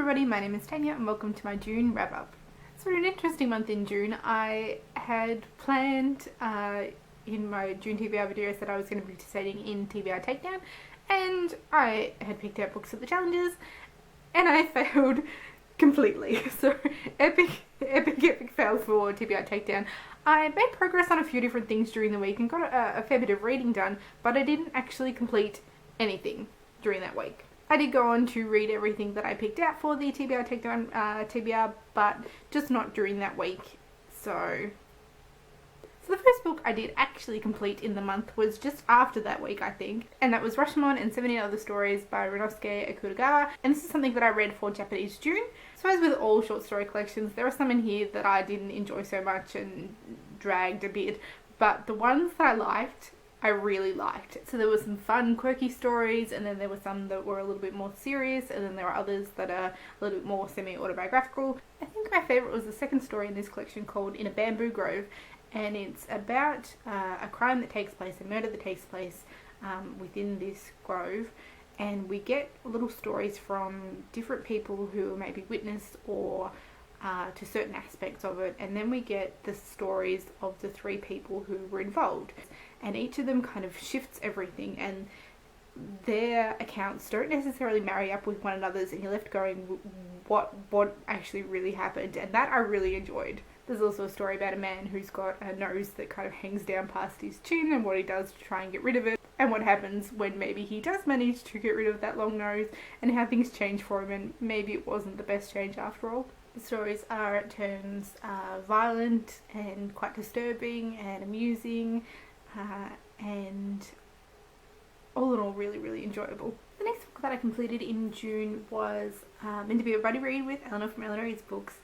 everybody, my name is Tanya and welcome to my June wrap up. So an interesting month in June. I had planned in my June TBR videos that I was going to be participating in TBR Takedown, and I had picked out books at the challenges and I failed completely. So epic fail for TBR Takedown. I made progress on a few different things during the week and got a fair bit of reading done, but I didn't actually complete anything during that week. I did go on to read everything that I picked out for the TBR Takedown TBR, but just not during that week. So the first book I did actually complete in the month was just after that week, I think, and that was Rashomon and 70 Other Stories by Ryunosuke Okudaga, and this is something that I read for Japanese June. So as with all short story collections, there are some in here that I didn't enjoy so much and dragged a bit, but the ones that I liked, I really liked. So there were some fun, quirky stories, and then there were some that were a little bit more serious, and then there were others that are a little bit more semi-autobiographical. I think my favourite was the second story in this collection called In a Bamboo Grove, and it's about a crime that takes place, a murder that takes place within this grove, and we get little stories from different people who maybe witnessed or to certain aspects of it, and then we get the stories of the three people who were involved, and each of them kind of shifts everything, and their accounts don't necessarily marry up with one another's, and you're left going, what actually really happened, and that I really enjoyed. There's also a story about a man who's got a nose that kind of hangs down past his chin, and what he does to try and get rid of it, and what happens when maybe he does manage to get rid of that long nose, and how things change for him, and maybe it wasn't the best change after all. The stories are at turns violent and quite disturbing and amusing, and all in all really enjoyable. The next book that I completed in June was meant to be a buddy read with Eleanor from Eleanor Reads Books.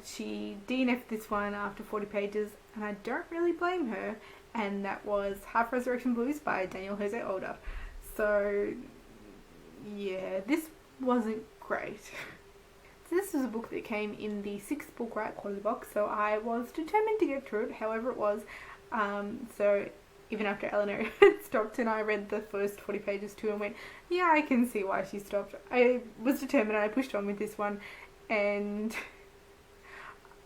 She DNF'd this one after 40 pages, and I don't really blame her, and that was Half Resurrection Blues by Daniel Jose Older. So yeah, this wasn't great. So this was a book that came in the 6th book right quality box, so I was determined to get through it, however it was. So even after Eleanor had stopped and I read the first 40 pages too and went, yeah, I can see why she stopped. I was determined and I pushed on with this one, and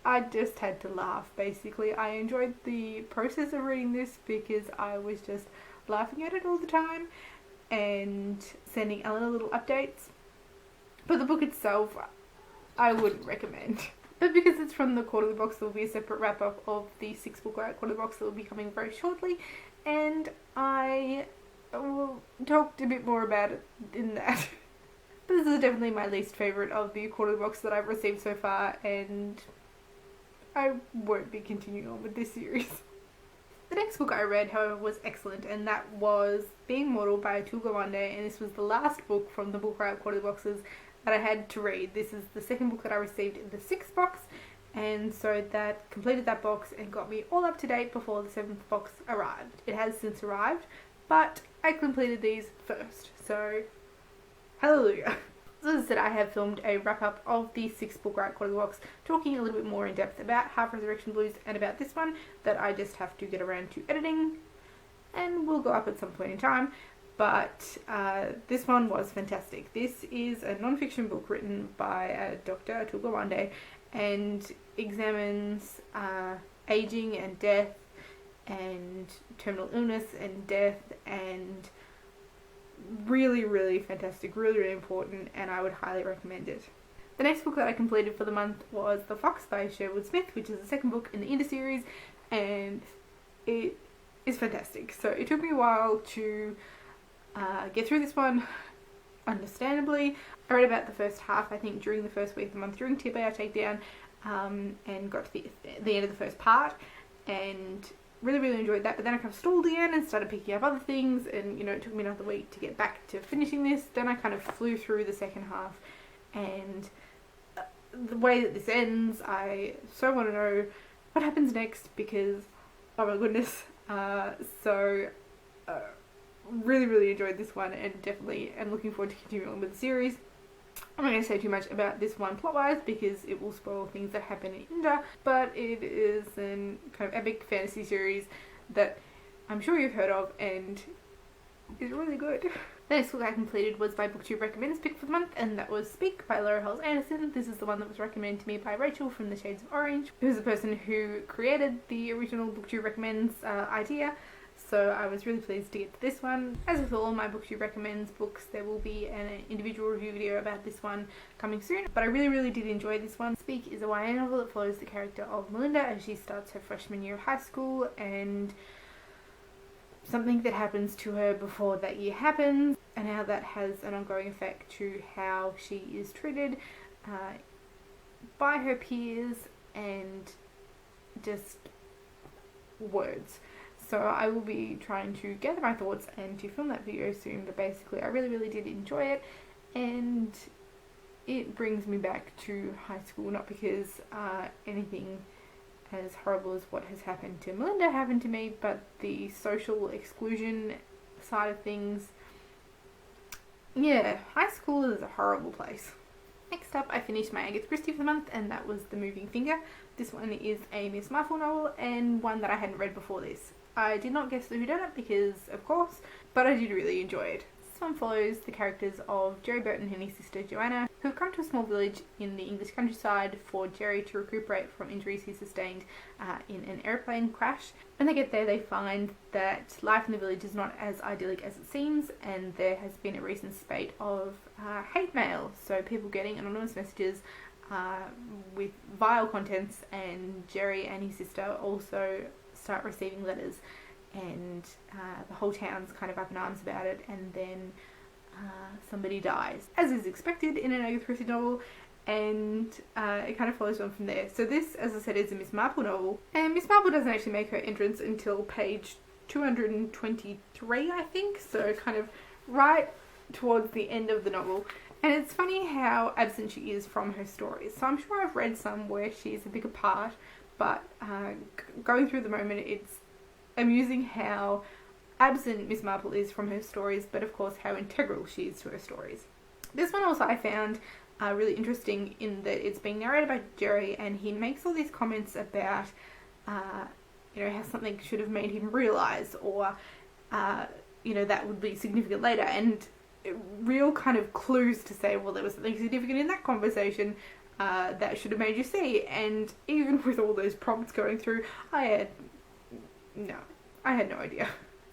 I just had to laugh, basically. I enjoyed the process of reading this because I was just laughing at it all the time and sending Eleanor little updates. But the book itself, I wouldn't recommend. But because it's from the quarterly box, there will be a separate wrap up of the 6th book right quarterly box that will be coming very shortly, and I will talk a bit more about it in that. But this is definitely my least favourite of the quarterly box that I've received so far, and I won't be continuing on with this series. The next book I read, however, was excellent, and that was Being Mortal by Atul Gawande, and this was the last book from the book right quarterly boxes that I had to read. This is the second book that I received in the 6th box, and so that completed that box and got me all up to date before the 7th box arrived. It has since arrived, but I completed these first, so hallelujah. So as I said, I have filmed a wrap up of the 6th book right quarterly box, talking a little bit more in depth about Half Resurrection Blues and about this one that I just have to get around to editing, and will go up at some point in time. But this one was fantastic. This is a non-fiction book written by Dr. Atul Gawande, and examines aging and death and terminal illness and death, and really fantastic, really important, and I would highly recommend it. The next book that I completed for the month was The Fox by Sherwood Smith, which is the second book in the Inda series, and it is fantastic. So it took me a while to get through this one, understandably. I read about the first half, I think, during the first week of the month during TBR Takedown, and got to the end of the first part, and really enjoyed that. But then I kind of stalled again and started picking up other things, and it took me another week to get back to finishing this. Then I kind of flew through the second half, and the way that this ends, I so want to know what happens next, because oh my goodness. Really enjoyed this one, and definitely am looking forward to continuing on with the series. I'm not going to say too much about this one plot-wise because it will spoil things that happen in Inda, but it is an kind of epic fantasy series that I'm sure you've heard of and is really good. The next book I completed was my BookTube Recommends pick for the month, and that was Speak by Laura Hulse Anderson. This is the one that was recommended to me by Rachel from the Shades of Orange, who's the person who created the original BookTube Recommends idea. So I was really pleased to get to this one. As with all my BookTube Recommends books, there will be an individual review video about this one coming soon, but I really did enjoy this one. Speak is a YA novel that follows the character of Melinda as she starts her freshman year of high school, and something that happens to her before that year happens, and how that has an ongoing effect to how she is treated by her peers and just words. So I will be trying to gather my thoughts and to film that video soon, but basically I really did enjoy it, and it brings me back to high school, not because anything as horrible as what has happened to Melinda happened to me, but the social exclusion side of things. Yeah, high school is a horrible place. Next up, I finished my Agatha Christie for the month, and that was The Moving Finger. This one is a Miss Marple novel, and one that I hadn't read before this. I did not guess the whodunit because, of course, but I did really enjoy it. This one follows the characters of Jerry Burton and his sister Joanna, who have come to a small village in the English countryside for Jerry to recuperate from injuries he sustained in an airplane crash. When they get there, they find that life in the village is not as idyllic as it seems, and there has been a recent spate of hate mail, so people getting anonymous messages with vile contents, and Jerry and his sister also start receiving letters, and the whole town's kind of up in arms about it, and then somebody dies, as is expected in an Agatha Christie novel, and it kind of follows on from there. So this, as I said, is a Miss Marple novel, and Miss Marple doesn't actually make her entrance until page 223, I think, so kind of right towards the end of the novel. And it's funny how absent she is from her stories. So I'm sure I've read some where she's a bigger part, but going through the moment, it's amusing how absent Miss Marple is from her stories, but of course how integral she is to her stories. This one also I found really interesting in that it's being narrated by Jerry, and he makes all these comments about you know, how something should have made him realise, or you know, that would be significant later, and real kind of clues to say, well, there was something significant in that conversation that should have made you see. And even with all those prompts going through, I had no idea.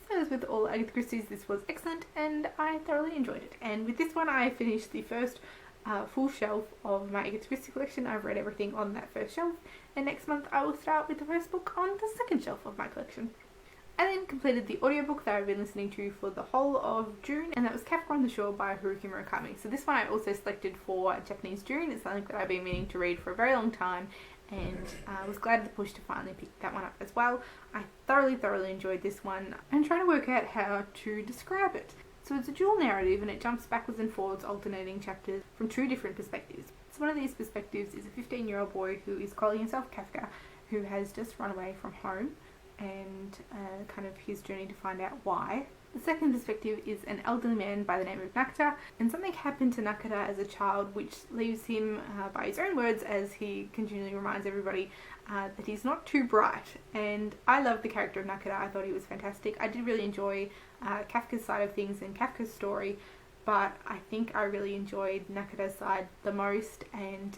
So as with all Agatha Christie's, this was excellent, and I thoroughly enjoyed it. And with this one, I finished the first full shelf of my Agatha Christie collection. I've read everything on that first shelf, and next month I will start with the first book on the second shelf of my collection. I then completed the audiobook that I've been listening to for the whole of June, and that was Kafka on the Shore by Haruki Murakami. So this one I also selected for Japanese June. It's something that I've been meaning to read for a very long time, and I was glad at the push to finally pick that one up as well. I thoroughly enjoyed this one. I'm trying to work out how to describe it. So it's a dual narrative, and it jumps backwards and forwards, alternating chapters from two different perspectives. So one of these perspectives is a 15-year-old boy who is calling himself Kafka, who has just run away from home, and kind of his journey to find out why. The second perspective is an elderly man by the name of Nakata, and something happened to Nakata as a child which leaves him, by his own words, as he continually reminds everybody, that he's not too bright. And I loved the character of Nakata. I thought he was fantastic. I did really enjoy Kafka's side of things and Kafka's story, but I think I really enjoyed Nakata's side the most, and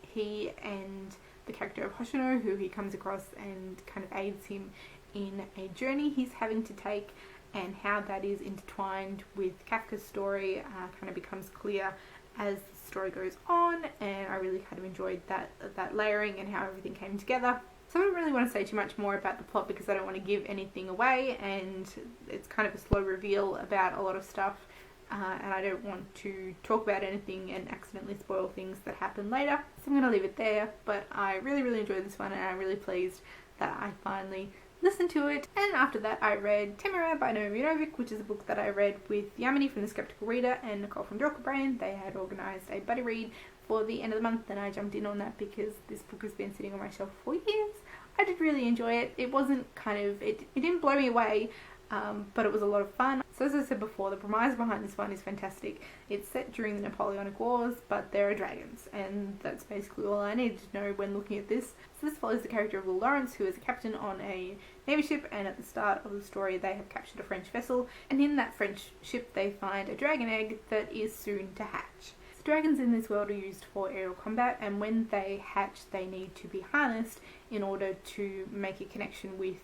he and the character of Hoshino, who he comes across and kind of aids him in a journey he's having to take, and how that is intertwined with Kafka's story kind of becomes clear as the story goes on, and I really kind of enjoyed that layering and how everything came together. So I don't really want to say too much more about the plot because I don't want to give anything away, and it's kind of a slow reveal about a lot of stuff, and I don't want to talk about anything and accidentally spoil things that happen later. So I'm going to leave it there, but I really enjoyed this one, and I'm really pleased that I finally listened to it. And after that I read Tamara by Naomi Novik, which is a book that I read with Yamini from The Skeptical Reader and Nicole from Dorker Brain. They had organised a buddy read for the end of the month, and I jumped in on that because this book has been sitting on my shelf for years. I did really enjoy it. It wasn't kind of, it didn't blow me away, but it was a lot of fun. So as I said before, the premise behind this one is fantastic. It's set during the Napoleonic Wars, but there are dragons, and that's basically all I needed to know when looking at this. So this follows the character of Will Lawrence, who is a captain on a navy ship, and at the start of the story they have captured a French vessel, and in that French ship they find a dragon egg that is soon to hatch. Dragons in this world are used for aerial combat, and when they hatch they need to be harnessed in order to make a connection with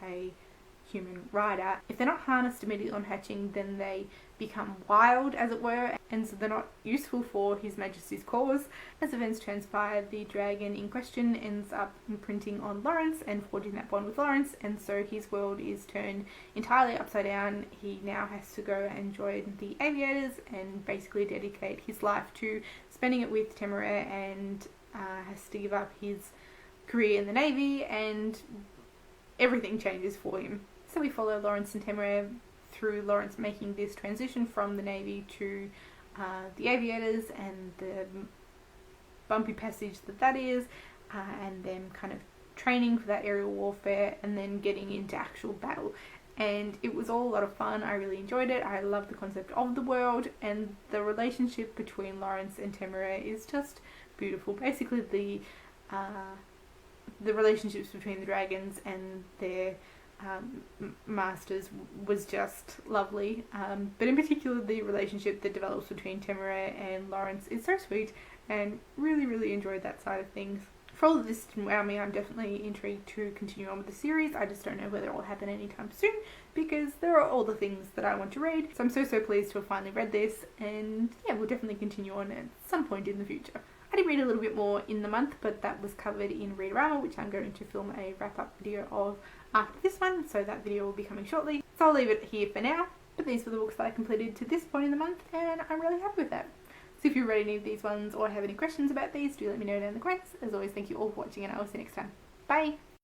a human rider. If they're not harnessed immediately on hatching, then they become wild, as it were, and so they're not useful for His Majesty's cause. As events transpire, the dragon in question ends up imprinting on Lawrence and forging that bond with Lawrence, and so his world is turned entirely upside down. He now has to go and join the aviators and basically dedicate his life to spending it with Tamara, and has to give up his career in the Navy, and everything changes for him. So we follow Lawrence and Tamara through Lawrence making this transition from the Navy to the aviators, and the bumpy passage that is, and them kind of training for that aerial warfare, and then getting into actual battle. And it was all a lot of fun. I really enjoyed it. I love the concept of the world, and the relationship between Lawrence and Tamara is just beautiful. Basically the relationships between the dragons and their masters was just lovely, but in particular the relationship that develops between Tamara and Lawrence is so sweet, and really enjoyed that side of things. For all of this didn't wow me, I'm definitely intrigued to continue on with the series. I just don't know whether it will happen anytime soon, because there are all the things that I want to read. So I'm so pleased to have finally read this, and yeah, we'll definitely continue on at some point in the future. I did read a little bit more in the month, but that was covered in Read-Along, which I'm going to film a wrap-up video of after this one, so that video will be coming shortly. So I'll leave it here for now, but these were the books that I completed to this point in the month, and I'm really happy with that. So if you read any of these ones or have any questions about these, do let me know down in the comments. As always, thank you all for watching, and I will see you next time. Bye!